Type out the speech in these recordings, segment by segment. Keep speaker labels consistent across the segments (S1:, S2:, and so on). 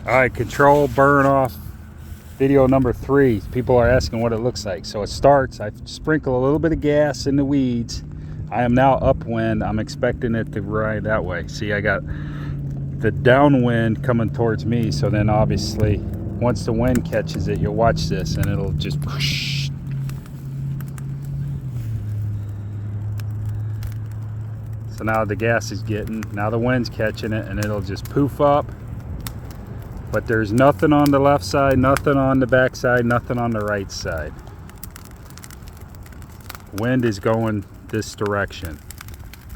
S1: Alright, control burn off video number 3. People are asking what it looks like. So it starts, I sprinkle a little bit of gas in the weeds. I am now upwind. I'm expecting it to ride that way. See, I got the downwind coming towards me, so then obviously once the wind catches it, you'll watch this and it'll just whoosh. So now the gas is getting, now the wind's catching it, and it'll just poof up. But there's nothing on the left side, nothing on the back side, nothing on the right side. Wind is going this direction.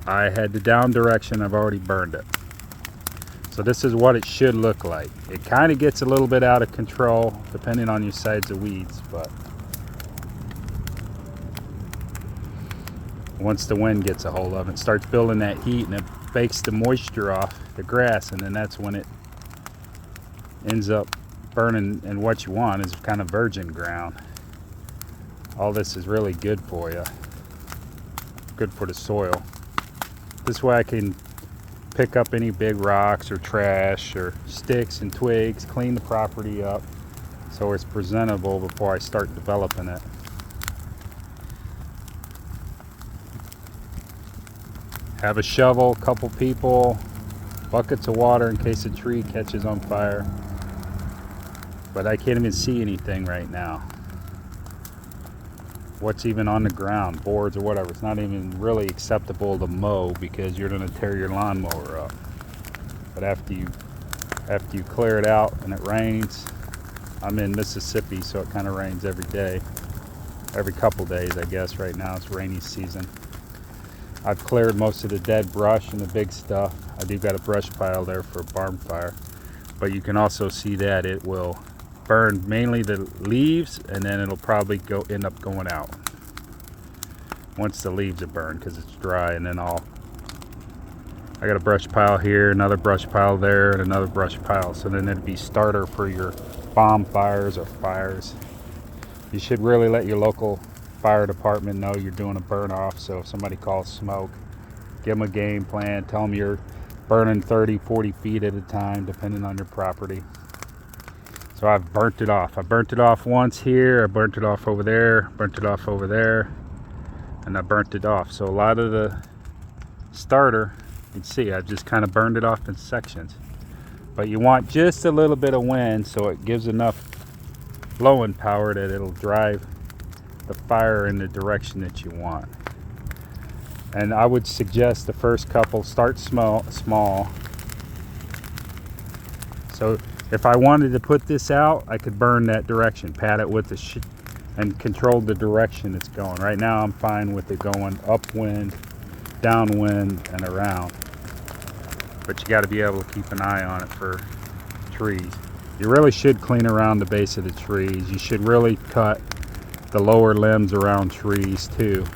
S1: I had the down direction, I've already burned it. So this is what it should look like. It kind of gets a little bit out of control depending on your sides of weeds, but once the wind gets a hold of it, starts building that heat and it bakes the moisture off the grass, and then that's when it ends up burning. And what you want is kind of virgin ground. All this is really good for you, good for the soil. This way I can pick up any big rocks or trash or sticks and twigs, clean the property up so it's presentable before I start developing it. Have a shovel, couple people, buckets of water in case a tree catches on fire. But I can't even see anything right now. What's even on the ground, boards or whatever. It's not even really acceptable to mow because you're gonna tear your lawnmower up. But after you clear it out and it rains, I'm in Mississippi, so it kind of rains every day. Every couple days, I guess. Right now it's rainy season. I've cleared most of the dead brush and the big stuff. I do got a brush pile there for a barn fire. But you can also see that it will burn mainly the leaves, and then it'll probably end up going out once the leaves are burned because it's dry. And then I got a brush pile here, another brush pile there, and another brush pile. So then it'd be starter for your bomb fires or fires. You should really let your local fire department know you're doing a burn off. So if somebody calls smoke, give them a game plan, tell them you're burning 30-40 feet at a time depending on your property. So I've burnt it off. I burnt it off once here, I burnt it off over there, burnt it off over there, and I burnt it off. So a lot of the starter, you can see I've just kind of burned it off in sections. But you want just a little bit of wind so it gives enough blowing power that it'll drive the fire in the direction that you want. And I would suggest the first couple start small. So if I wanted to put this out, I could burn that direction, pat it with the and control the direction it's going. Right now I'm fine with it going upwind, downwind, and around. But you got to be able to keep an eye on it for trees. You really should clean around the base of the trees. You should really cut the lower limbs around trees too.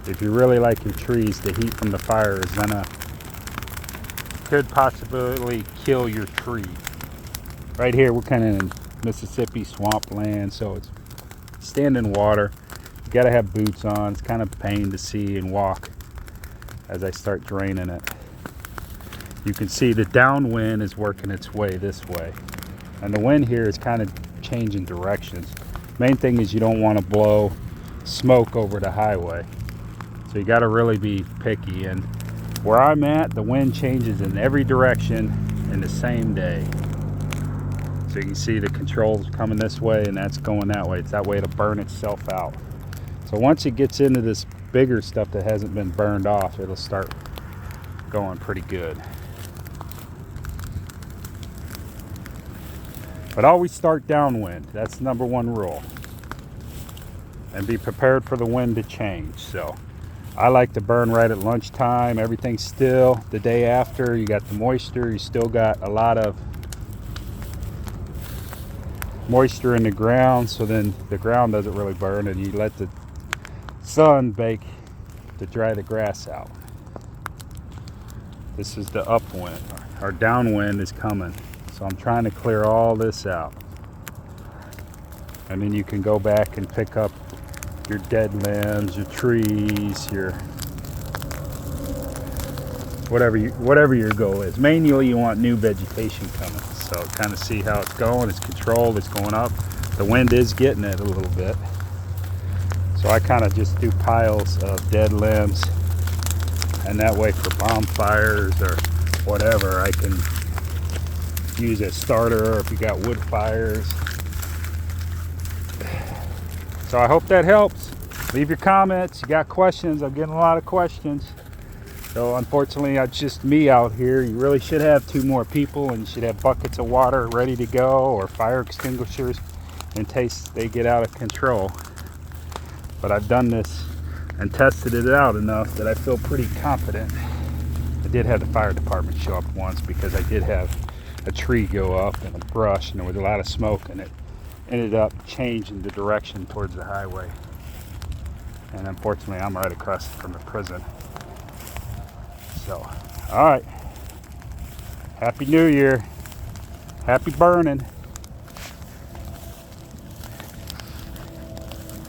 S1: If you really like your trees, the heat from the fire is gonna could possibly kill your tree. Right here we're kind of in Mississippi swamp land, so it's standing water. You gotta have boots on. It's kind of a pain to see and walk as I start draining it. You can see the downwind is working its way this way, and the wind here is kind of changing directions. Main thing is you don't want to blow smoke over the highway, so you got to really be picky. And where I'm at, the wind changes in every direction in the same day. So you can see the controls coming this way and that's going that way. It's that way to burn itself out. So once it gets into this bigger stuff that hasn't been burned off, it'll start going pretty good. But always start downwind. That's number one rule. And be prepared for the wind to change. So I like to burn right at lunchtime. Everything's still. The day after, you got the moisture. You still got a lot of moisture in the ground, so then the ground doesn't really burn, and you let the sun bake to dry the grass out. This is the upwind. Our downwind is coming. So I'm trying to clear all this out. And then you can go back and pick up your dead limbs, your trees, your whatever your goal is. Mainly you want new vegetation coming. So kind of see how it's going. It's controlled, it's going up. The wind is getting it a little bit. So I kind of just do piles of dead limbs, and that way for bonfires or whatever, I can use as starter, or if you got wood fires. So I hope that helps. Leave your comments. You got questions. I'm getting a lot of questions. So unfortunately, it's just me out here. You really should have 2 more people, and you should have buckets of water ready to go, or fire extinguishers in case they get out of control. But I've done this and tested it out enough that I feel pretty confident. I did have the fire department show up once because I did have a tree go up and a brush, and there was a lot of smoke, and it ended up changing the direction towards the highway. And unfortunately, I'm right across from the prison. So, all right. Happy New Year. Happy burning.